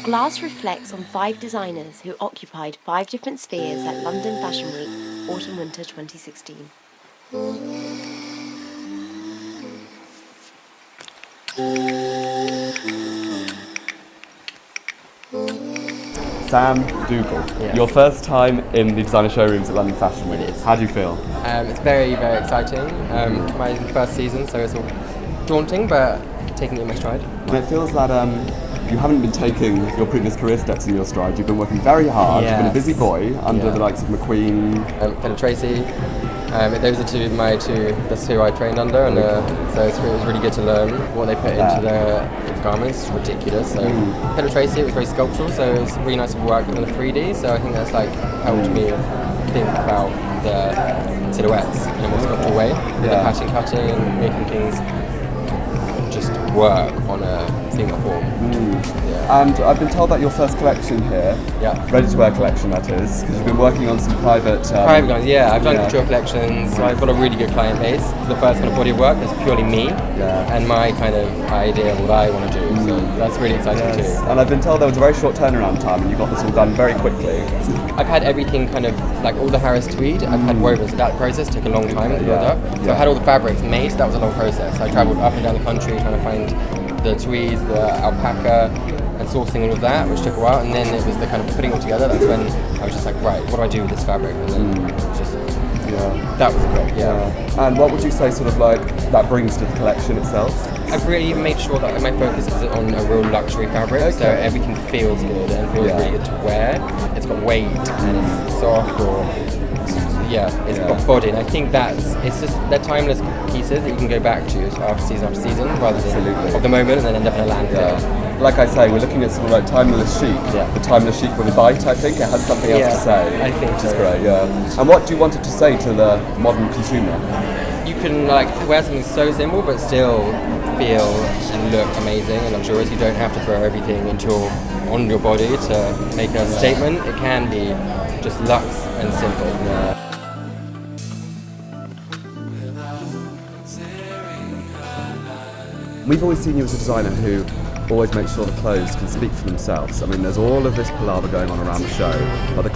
Glass reflects on 5 designers who occupied 5 different spheres at London Fashion Week Autumn-Winter 2016. Sam Dougal, your first time in the designer showrooms at London Fashion Week. How do you feel? It's very, very exciting. My first season, so it's all daunting, but taking it in my stride. And it feels that you haven't been taking your previous career steps in your stride. You've been working very hard. You've been a busy boy under the likes of McQueen. Kanal Tracy. Those are that's who I trained under, and so it was really good to learn what they put into their garments. It's ridiculous. So Kanal Tracy, it was very sculptural, so it was really nice to work on the 3D. So I think that's helped me think about the silhouettes in a more sculptural way. The pattern cutting, making things just work on a female form. And I've been told that your first collection here, ready-to-wear collection that is, because you've been working on some private... Private ones, I've done couture collections, so I've got a really good client base. The first kind of body of work is purely me and my kind of idea of what I want to do, so that's really exciting too. And I've been told there was a very short turnaround time and you got this all done very quickly. I've had everything kind of, like all the Harris tweed, I've had wovens. That process took a long time to build up. So I had all the fabrics made, so that was a long process. I travelled up and down the country trying to find the tweeds, the alpaca, and sourcing all of that, which took a while, and then it was the kind of putting it all together. That's when I was just like, right, what do I do with this fabric? And then just that was great. And what would you say sort of like that brings to the collection itself? I've really made sure that my focus is on a real luxury fabric, so everything feels good and feels really good to wear. It's got weight and it's soft, or it's got body, and I think they're timeless pieces that you can go back to after season, rather than of the moment and then end up in a landfill. Like I say, we're looking at sort of like timeless chic. The timeless chic with a bite, I think. It has something else to say. I think which is great, And what do you want it to say to the modern consumer? You can wear something so simple but still feel and look amazing and luxurious. You don't have to throw everything on your body to make a statement. It can be just luxe and simple. We've always seen you as a designer who always makes sure the clothes can speak for themselves. I mean, there's all of this palaver going on around the show, but the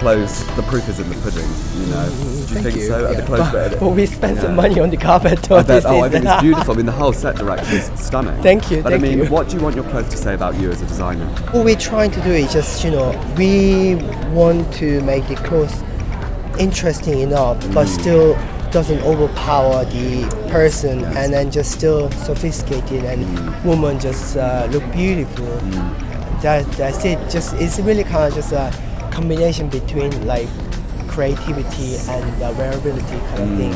proof is in the pudding, you know. Do you think so? Yeah. The clothes but we spent some money on the carpet. I think it's beautiful. I mean, the whole set direction is stunning. Thank you. But I mean, what do you want your clothes to say about you as a designer? What we're trying to do is just, we want to make the clothes interesting enough, but still doesn't overpower the person, and then just still sophisticated and woman just look beautiful. That's it. Just it's really kind of just a combination between like creativity and wearability kind of thing.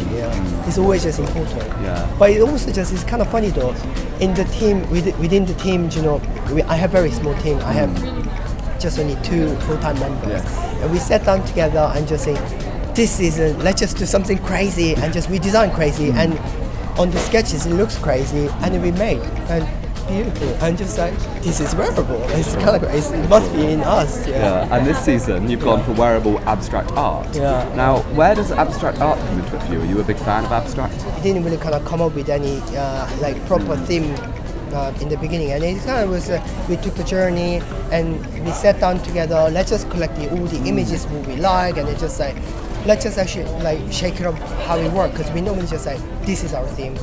It's always just important. But it also just is kind of funny though. In the team, within the team, I have a very small team. I have just only 2 full-time members, and we sat down together and just say, this season, let's just do something crazy, and we design crazy, and on the sketches it looks crazy, and then we made and beautiful, and just like this is wearable. It's kind of crazy. It must be in us. And this season you've gone for wearable abstract art. Now, where does abstract art come into it for you? Are you a big fan of abstract? We didn't really kind of come up with any proper theme in the beginning, and it kind of was we took the journey and we sat down together. Let's just collect all the images what we like, and it's just like, let's just actually shake it up how it works, because we normally just say this is our theme.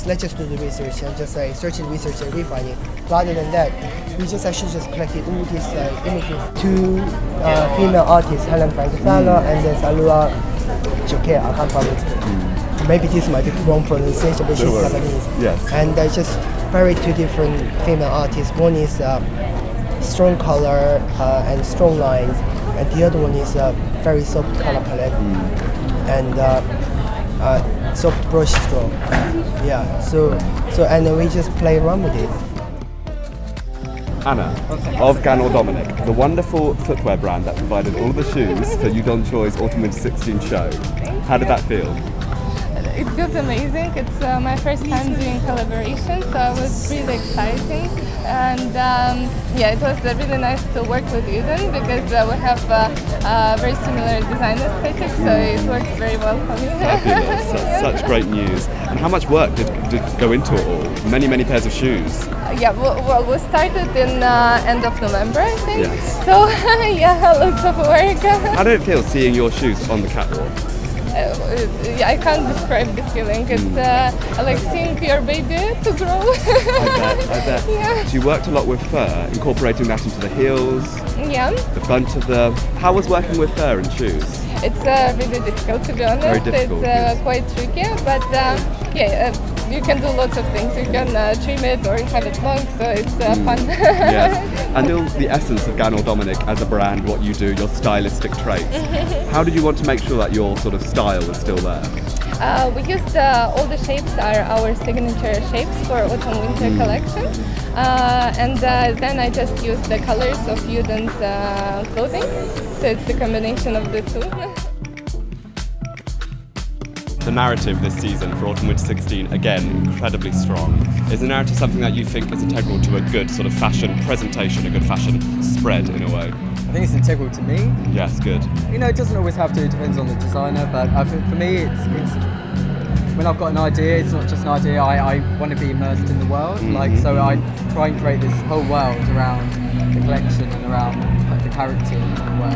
Let's just do the research and just search and research and refine it. Rather than that, we just collected all these images. 2 female artists, Helen Frankfurter and then Salua Joker. I can't pronounce it. Maybe this might be wrong pronunciation, but she's Taiwanese. And they're just very 2 different female artists. One is strong color and strong lines, and the other one is very soft color palette and soft brush stroke. So and then we just play around with it. Anna, of Kanal Dominic, the wonderful footwear brand that provided all the shoes for Yu Don Choi's Autumn-Winter 16 show. How did that feel? it feels amazing. It's my first time doing collaboration, so it was really exciting. And yeah, it was really nice to work with Eden because we have very similar design aesthetics, so it worked very well for me. Fabulous. That's such great news. And how much work did go into it all? Many pairs of shoes. Yeah, well, we started in end of November, I think. Yes. So yeah, lots of work. How did it feel seeing your shoes on the catwalk? Yeah, I can't describe the feeling. It's like seeing your baby to grow. I bet. Yeah. So you worked a lot with fur, incorporating that into the heels, Yeah. the front of the... How was working with fur and shoes? It's really difficult, to be honest. Very difficult, It's yes. quite tricky, but yeah, you can do lots of things. You can trim it or have it long, so it's fun. Yes. And still the essence of Kanal Dominic as a brand, what you do, your stylistic traits. How did you want to make sure that your sort of style was still there? We used all the shapes are our signature shapes for autumn-winter collection, and then I just used the colors of Uden's clothing, so it's the combination of the two. The narrative this season for Autumn Winter 16, again, incredibly strong. Is the narrative something that you think is integral to a good sort of fashion presentation, a good fashion spread in a way? I think it's integral to me. Yes, good. You know, it doesn't always have to, it depends on the designer, but I think for me it's when I've got an idea, it's not just an idea, I want to be immersed in the world. So I try and create this whole world around the collection and around like, the character in the world.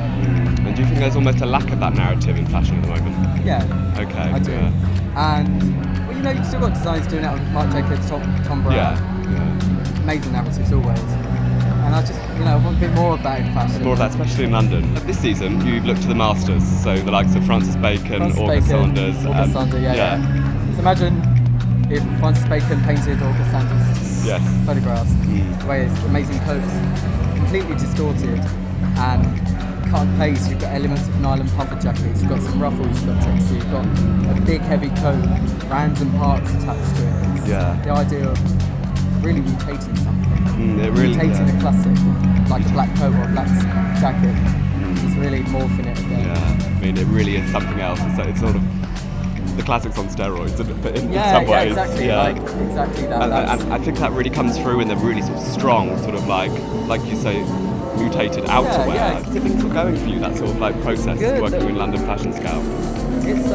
And do you think there's almost a lack of that narrative in fashion at the moment? Yeah. Okay. I do. Yeah. And, well, you know, you've still got designers doing it on Marc Jacobs, Tom Brown. Yeah. Amazing narratives always. And I just, you know, want a bit more of that in fashion. More of that, especially in London. This season, you've looked to the masters, so the likes of Francis Bacon, August Saunders. August Saunders, yeah. So imagine if Francis Bacon painted August Saunders' Yes. photographs, the way his amazing coats, completely distorted and cut and paste. You've got elements of nylon puffer jackets, you've got some ruffles, you've got texture, you've got a big heavy coat, random parts attached to it. It's the idea of really mutating something. It really, mutating a classic, like a black coat or a black jacket. Just really morphing it again. Yeah, I mean, it really is something else. It's sort of the classics on steroids, isn't it? But in some ways. Exactly. Yeah. Like, exactly that. And I think that really comes through in the really sort of strong, sort of like you say, mutated outerwear. Yeah. Is things sort of going for you, that sort of like process, Good. working in London Fashion Scout? It's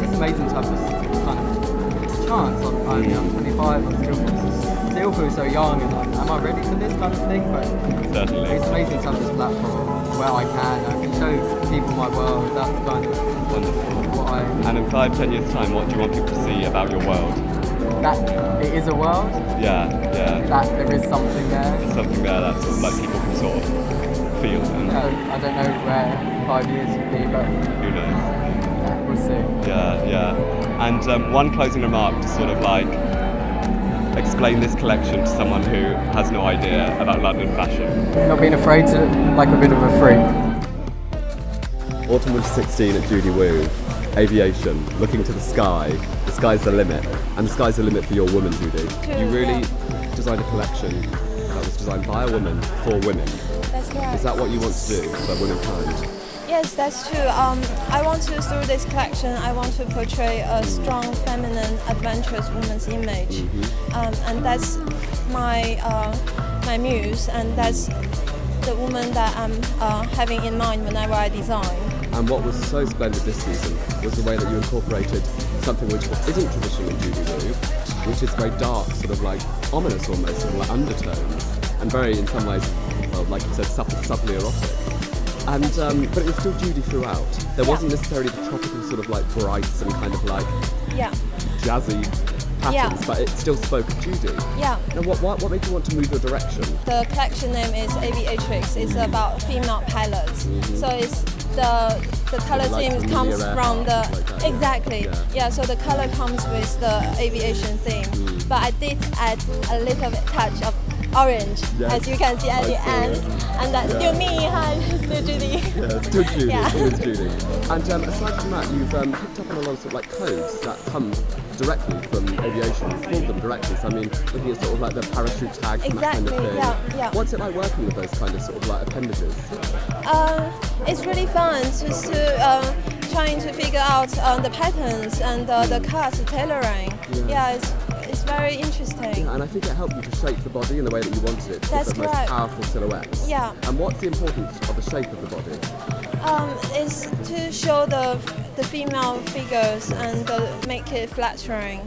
just amazing to have this kind of chance. I'm 25, I still feel so young and like, am I ready for this kind of thing? But Certainly. it's amazing to have this platform where I can show people my world. That's kind of Wonderful. what I... And in 5-10 years' time, what do you want people to see about your world? That it is a world, Yeah. that there is something there. There's something there that sort of like people can sort of feel, and I don't know where 5 years would be, but who knows? we'll see. Yeah. And one closing remark to sort of like explain this collection to someone who has no idea about London fashion. Not being afraid to, like a bit of a freak. Autumn Winter 16 at Judy Woo. Aviation, looking to the sky. The sky's the limit. And the sky's the limit for your woman, Judy. You really designed a collection that was designed by a woman for women. That's right. Is that what you want to do for womankind? Yes, that's true. I want to, through this collection, I want to portray a strong, feminine, adventurous woman's image. And that's my my muse, and that's the woman that I'm having in mind whenever I design. And what was so splendid this season was the way that you incorporated something which isn't traditional in Judy Woo, which is very dark, sort of like ominous almost, sort of like undertones, and very, in some ways, well, like you said, subtly erotic. And but it was still Judy throughout. There wasn't necessarily the tropical sort of like brights and kind of like jazzy patterns, but it still spoke of Judy. Yeah. Now, what made you want to move your direction? The collection name is Aviatrix. It's about female pilots. So it's the color Like theme Amelia comes from Earhart, the like that, exactly. Yeah. So the color comes with the aviation theme. But I did add a little touch of orange, as you can see at the end, and that's still me. Hi, still Judy. Yeah, still Judy, Yeah. always Judy. And aside from that, you've picked up on a lot of sort of like codes that come directly from aviation. You've pulled them directly. So I mean, looking at sort of like the parachute tags and that kind of thing. Yeah. What's it like working with those kind of sort of like appendages? It's really fun just to trying to figure out the patterns and the cuts, tailoring. Yeah, it's very interesting. Yeah, and I think it helped you to shape the body in the way that you wanted it to That's give the most correct. powerful silhouettes. Yeah. And what's the importance of the shape of the body? Is to show the female figures and make it flattering.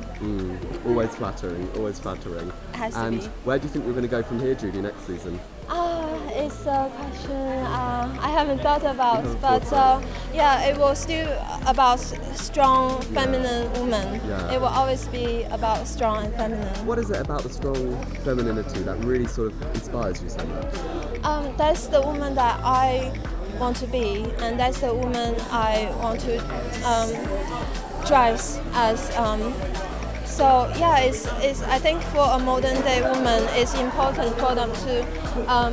Always flattering, always flattering. Has to and be. where do you think you're going to go from here, Judy, next season? It's a question I haven't thought about, but yeah, it was still about strong feminine woman. Yeah. It will always be about strong and feminine. What is it about the strong femininity that really sort of inspires you so much? That's the woman that I want to be, and that's the woman I want to drive as. So yeah, it's I think for a modern day woman, it's important for them to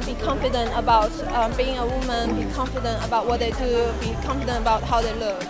be confident about being a woman, be confident about what they do, be confident about how they look.